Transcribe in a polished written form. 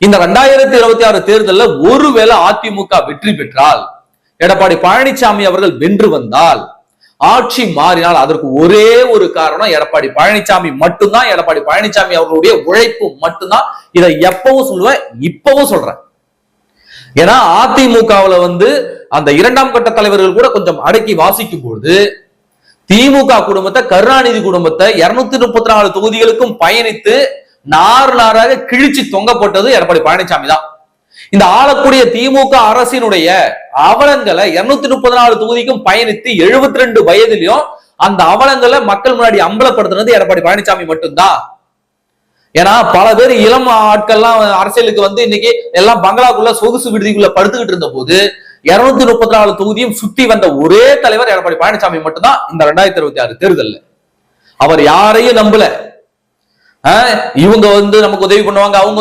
இந்த 2026 தேர்தலில் ஒருவேளை அதிமுக வெற்றி பெற்றால், எடப்பாடி பழனிசாமி அவர்கள் வென்று வந்தால், ஆட்சி மாறினால் அதற்கு ஒரே ஒரு காரணம் எடப்பாடி பழனிசாமி மட்டும்தான். எடப்பாடி பழனிசாமி அவர்களுடைய உழைப்பு மட்டும்தான். இதை எப்பவும் சொல்லுவேன், இப்பவும் சொல்றேன். ஏன்னா அதிமுகவுல அந்த இரண்டாம் கட்ட தலைவர்கள் கூட கொஞ்சம் அடக்கி வாசிக்கும் பொழுது திமுக குடும்பத்தை, கருணாநிதி குடும்பத்தை 234 தொகுதிகளுக்கும் பயணித்து நாராக கிழிச்சு தொங்க போட்டது எடப்பாடி பழனிசாமி தான். இந்த ஆளக்கூடிய திமுக அரசினுடைய அவலங்களை 234 தொகுதிக்கும் பயணித்து 72 வயதிலையும் அந்த அவலங்களை மக்கள் முன்னாடி அம்பலப்படுத்தினது எடப்பாடி பழனிசாமி மட்டும்தான். ஏன்னா பல பேர் இளம் ஆட்கள்லாம் அரசியலுக்கு இன்னைக்கு எல்லாம் பங்களாக்குள்ள சொகுசு விடுதிக்குள்ள படுத்துக்கிட்டு இருந்த போது 234 தொகுதியும் சுத்தி வந்த ஒரே தலைவர் எடப்பாடி பழனிசாமி மட்டும்தான். இந்த 2026 தேர்தல்ல அவர் யாரையும் நம்பல. இவங்க நமக்கு உதவி பண்ணுவாங்க, அவங்க